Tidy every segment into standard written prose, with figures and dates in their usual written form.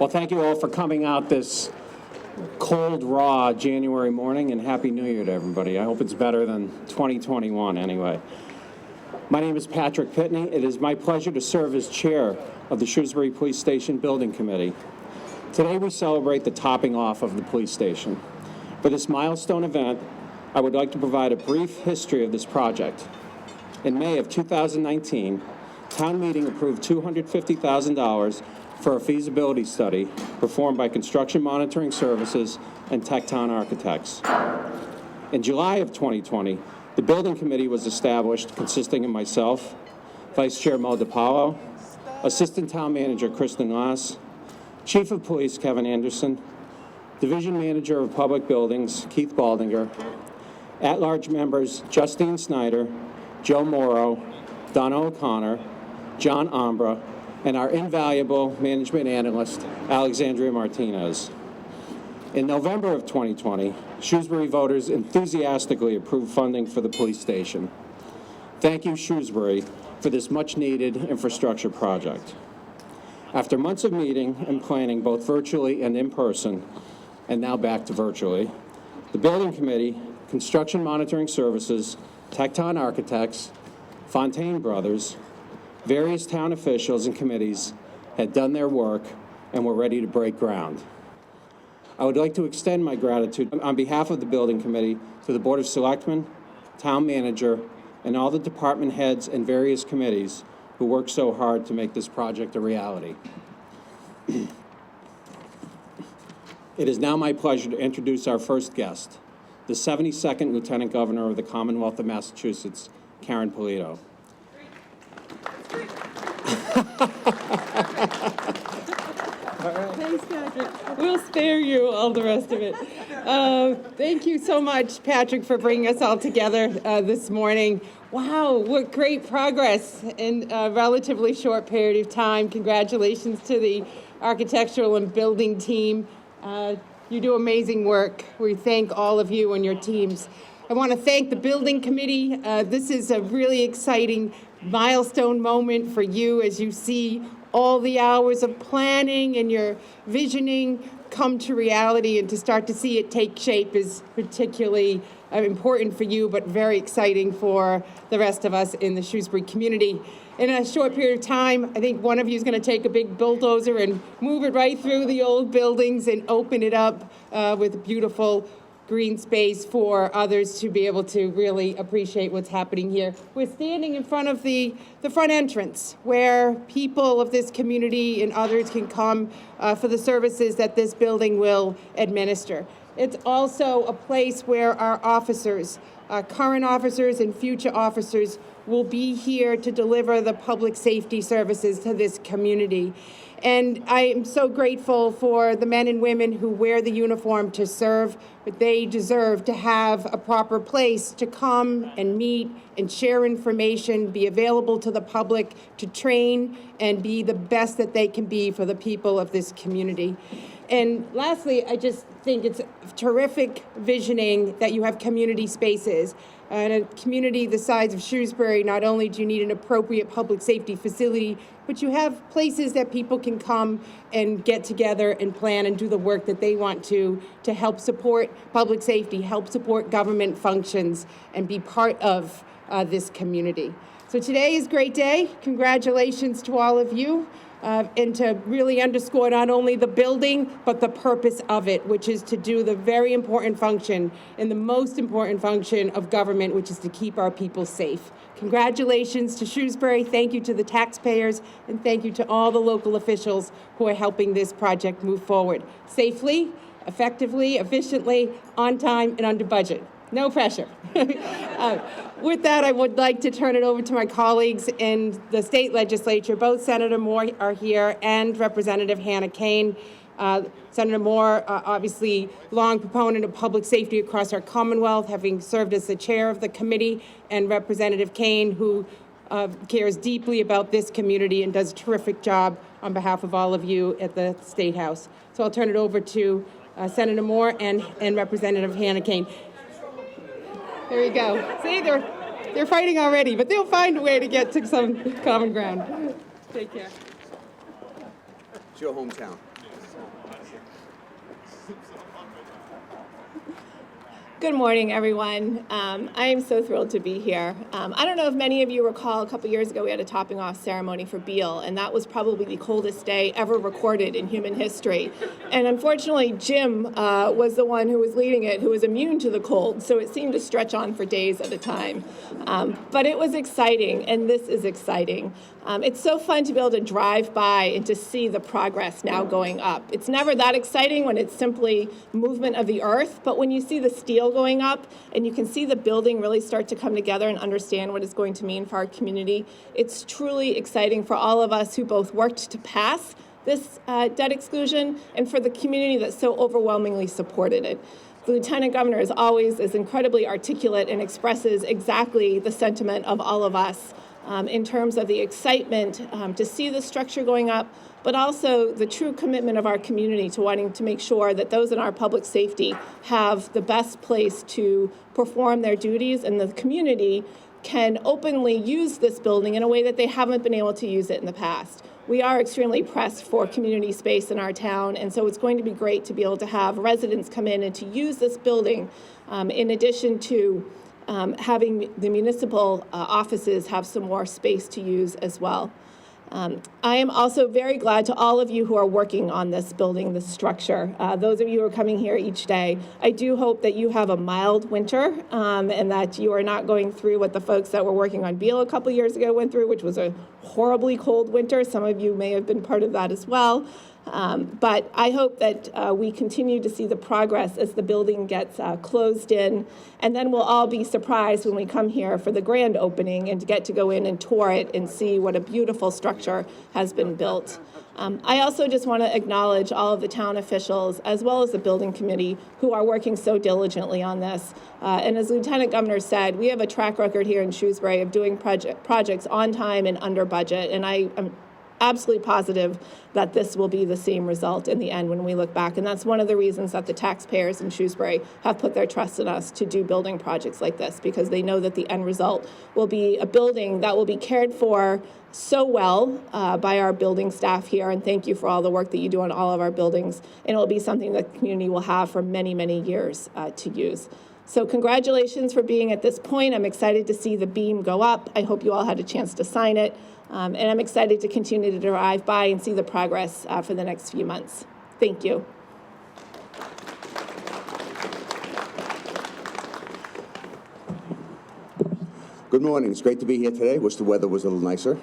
Well, thank you all for coming out this cold, raw January morning, and Happy New Year to everybody. I hope it's better than 2021 anyway. My name is Patrick Pitney. It is my pleasure to serve as chair of the Shrewsbury Police Station Building Committee. Today we celebrate the topping off of the police station. For this milestone event, I would like to provide a brief history of this project. In May of 2019, Town Meeting approved $250,000 for a feasibility study performed by Construction Monitoring Services and Tecton Architects. In July of 2020, the Building Committee was established, consisting of myself, Vice Chair Mo DiPaolo, Assistant Town Manager Kristen Lass, Chief of Police Kevin Anderson, Division Manager of Public Buildings Keith Baldinger, at-large members Justine Snyder, Joe Morrow, Donna O'Connor, John Ambra, and our invaluable management analyst, Alexandria Martinez. In November of 2020, Shrewsbury voters enthusiastically approved funding for the police station. Thank you, Shrewsbury, for this much-needed infrastructure project. After months of meeting and planning, both virtually and in person, and now back to virtually, the Building Committee, Construction Monitoring Services, Tecton Architects, Fontaine Brothers, various town officials and committees had done their work and were ready to break ground. I would like to extend my gratitude on behalf of the Building Committee to the Board of Selectmen, Town Manager, and all the department heads and various committees who worked so hard to make this project a reality. It is now my pleasure to introduce our first guest, the 72nd Lieutenant Governor of the Commonwealth of Massachusetts, Karyn Polito. Thanks, Patrick. We'll spare you all the rest of it. Thank you so much, Patrick, for bringing us all together this morning. Wow, what great progress in a relatively short period of time. Congratulations to the architectural and building team. You do amazing work. We thank all of you and your teams. I want to thank the Building Committee. This is a really exciting milestone moment for you as you see all the hours of planning and your visioning come to reality, and to start to see it take shape is particularly important for you, but very exciting for the rest of us in the Shrewsbury community. In a short period of time, I think one of you is going to take a big bulldozer and move it right through the old buildings and open it up with beautiful green space for others to be able to really appreciate what's happening here. We're standing in front of the front entrance where people of this community and others can come for the services that this building will administer. It's also a place where our officers, current officers and future officers, will be here to deliver the public safety services to this community. And I am so grateful for the men and women who wear the uniform to serve, but they deserve to have a proper place to come and meet and share information, be available to the public, to train and be the best that they can be for the people of this community. And lastly, I just think it's terrific visioning that you have community spaces. In a community the size of Shrewsbury, not only do you need an appropriate public safety facility, but you have places that people can come and get together and plan and do the work that they want to help support public safety, help support government functions, and be part of this community. So today is a great day. Congratulations to all of you. And to really underscore not only the building, but the purpose of it, which is to do the very important function and the most important function of government, which is to keep our people safe. Congratulations to Shrewsbury. Thank you to the taxpayers, and thank you to all the local officials who are helping this project move forward safely, effectively, efficiently, on time, and under budget. No pressure. With that, I would like to turn it over to my colleagues in the state legislature. Both Senator Moore are here and Representative Hannah Kane. Senator Moore, obviously long proponent of public safety across our Commonwealth, having served as the chair of the committee, and Representative Kane, who cares deeply about this community and does a terrific job on behalf of all of you at the State House. So I'll turn it over to Senator Moore and Representative Hannah Kane. There you go. See, they're fighting already, but they'll find a way to get to some common ground. Take care. It's your hometown. Good morning, everyone. I am so thrilled to be here. I don't know if many of you recall a couple years ago we had a topping off ceremony for Beale, and that was probably the coldest day ever recorded in human history. And unfortunately, Jim was the one who was leading it, who was immune to the cold, so it seemed to stretch on for days at a time. But it was exciting, and this is exciting. It's so fun to be able to drive by and to see the progress now going up. It's never that exciting when it's simply movement of the earth, but when you see the steel going up and you can see the building really start to come together and understand what it's going to mean for our community, it's truly exciting for all of us who both worked to pass this debt exclusion and for the community that so overwhelmingly supported it. The Lieutenant Governor, as always, is incredibly articulate and expresses exactly the sentiment of all of us in terms of the excitement to see the structure going up, but also the true commitment of our community to wanting to make sure that those in our public safety have the best place to perform their duties, and the community can openly use this building in a way that they haven't been able to use it in the past. We are extremely pressed for community space in our town, and so it's going to be great to be able to have residents come in and to use this building in addition to having the municipal offices have some more space to use as well. I am also very glad to all of you who are working on this building, this structure. Those of you who are coming here each day, I do hope that you have a mild winter and that you are not going through what the folks that were working on Beale a couple years ago went through, which was a horribly cold winter. Some of you may have been part of that as well. But I hope that we continue to see the progress as the building gets closed in, and then we'll all be surprised when we come here for the grand opening and to get to go in and tour it and see what a beautiful structure has been built. I also just want to acknowledge all of the town officials as well as the building committee who are working so diligently on this. And as Lieutenant Governor said, we have a track record here in Shrewsbury of doing projects on time and under budget, and I am absolutely positive that this will be the same result in the end when we look back. And that's one of the reasons that the taxpayers in Shrewsbury have put their trust in us to do building projects like this, because they know that the end result will be a building that will be cared for so well by our building staff here. And thank you for all the work that you do on all of our buildings. And it will be something that the community will have for many, many years to use. So congratulations for being at this point. I'm excited to see the beam go up. I hope you all had a chance to sign it. And I'm excited to continue to drive by and see the progress for the next few months. Thank you. Good morning. It's great to be here today. Wish the weather was a little nicer.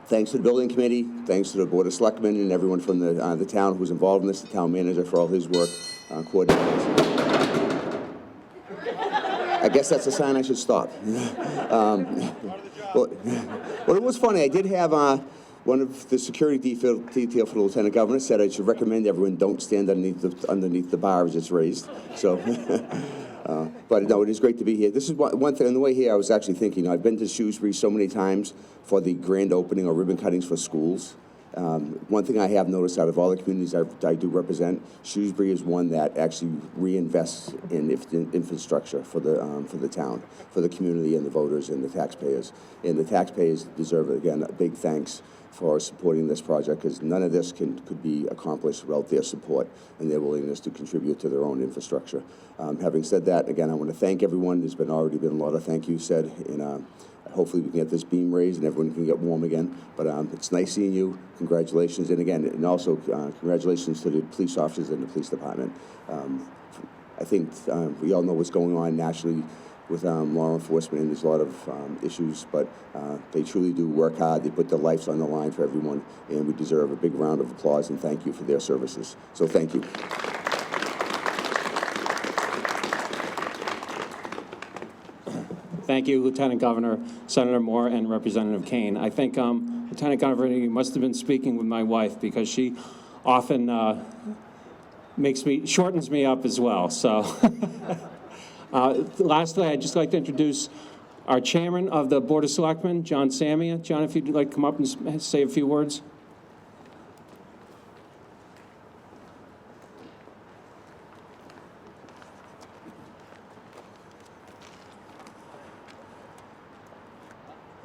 Thanks to the building committee, thanks to the Board of Selectmen and everyone from the town who's involved in this, the town manager for all his work, coordinating. I guess that's a sign I should stop. Well, it was funny. I did have one of the security detail for the Lieutenant Governor said I should recommend everyone don't stand underneath the bar as it's raised. So, but no, it is great to be here. This is one thing. On the way here, I was actually thinking, I've been to Shrewsbury so many times for the grand opening or ribbon cuttings for schools. One thing I have noticed out of all the communities I do represent, Shrewsbury is one that actually reinvests in infrastructure for the town, for the community and the voters and the taxpayers. And the taxpayers deserve, again, a big thanks for supporting this project, because none of this could be accomplished without their support and their willingness to contribute to their own infrastructure. Having said that, again, I want to thank everyone. There's already been a lot of thank yous said, and hopefully we can get this beam raised and everyone can get warm again. But it's nice seeing you. Congratulations. And again, and also congratulations to the police officers and the police department. I think we all know what's going on nationally with law enforcement, and there's a lot of issues, but they truly do work hard. They put their lives on the line for everyone, and we deserve a big round of applause and thank you for their services. So thank you. Thank you, Lieutenant Governor, Senator Moore, and Representative Kane. I think, Lieutenant Governor, you must have been speaking with my wife, because she often shortens me up as well. So, lastly, I'd just like to introduce our Chairman of the Board of Selectmen, John Samia. John, if you'd like to come up and say a few words.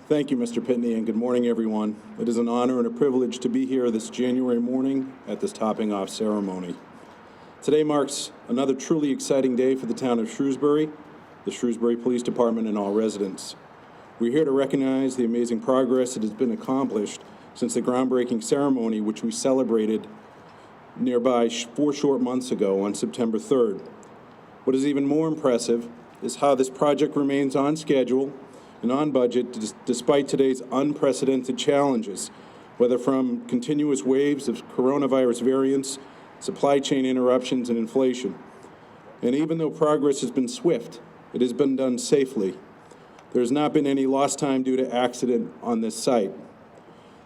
Thank you, Mr. Pitney, and good morning, everyone. It is an honor and a privilege to be here this January morning at this topping off ceremony. Today marks another truly exciting day for the town of Shrewsbury, the Shrewsbury Police Department, and all residents. We're here to recognize the amazing progress that has been accomplished since the groundbreaking ceremony, which we celebrated nearby 4 short months ago on September 3rd. What is even more impressive is how this project remains on schedule and on budget despite today's unprecedented challenges, whether from continuous waves of coronavirus variants, supply chain interruptions, and inflation. And even though progress has been swift, it has been done safely. There has not been any lost time due to accident on this site.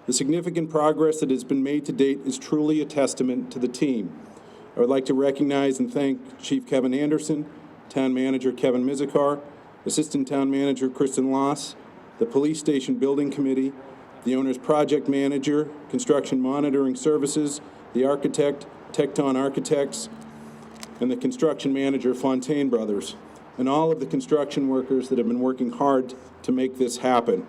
The significant progress that has been made to date is truly a testament to the team. I would like to recognize and thank Chief Kevin Anderson, Town Manager Kevin Mizikar, Assistant Town Manager Kristen Loss, the Police Station Building Committee, the owner's project manager, Construction Monitoring Services, the architect, Tecton Architects, and the construction manager, Fontaine Brothers, and all of the construction workers that have been working hard to make this happen.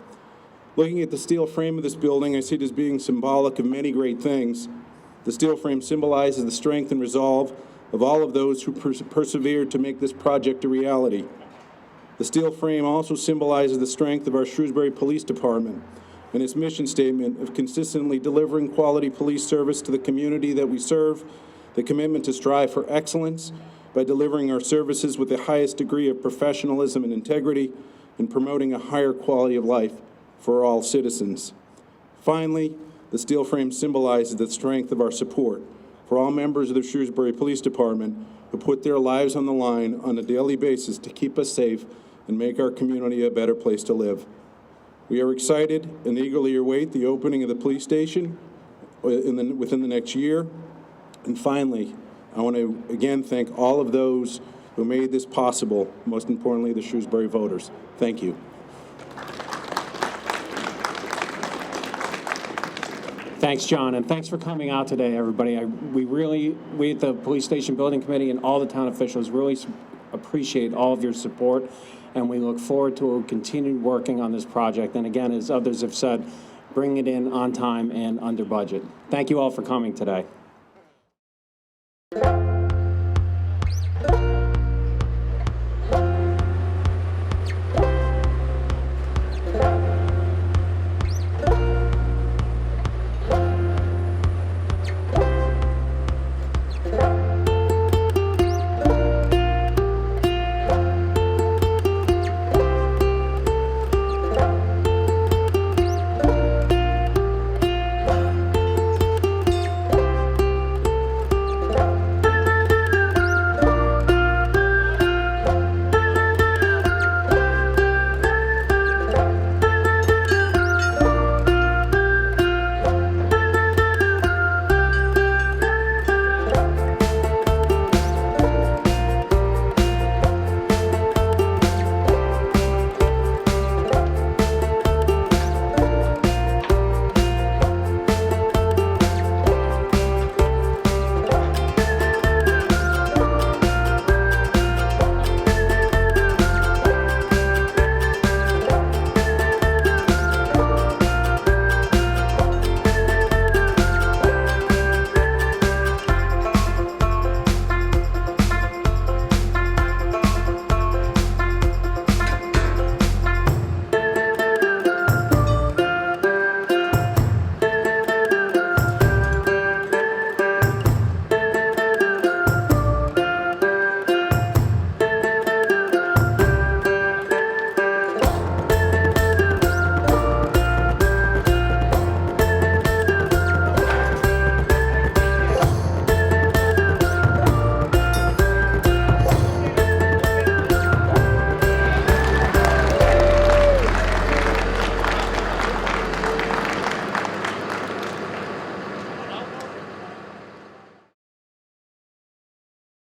Looking at the steel frame of this building, I see it as being symbolic of many great things. The steel frame symbolizes the strength and resolve of all of those who persevered to make this project a reality. The steel frame also symbolizes the strength of our Shrewsbury Police Department and its mission statement of consistently delivering quality police service to the community that we serve, the commitment to strive for excellence by delivering our services with the highest degree of professionalism and integrity, and promoting a higher quality of life for all citizens. Finally, the steel frame symbolizes the strength of our support for all members of the Shrewsbury Police Department who put their lives on the line on a daily basis to keep us safe and make our community a better place to live. We are excited and eagerly await the opening of the police station within the next year. And finally, I want to again thank all of those who made this possible, most importantly, the Shrewsbury voters. Thank you. Thanks, John, and thanks for coming out today, everybody. We at the Police Station Building Committee and all the town officials really appreciate all of your support, and we look forward to continuing working on this project. And again, as others have said, bring it in on time and under budget. Thank you all for coming today.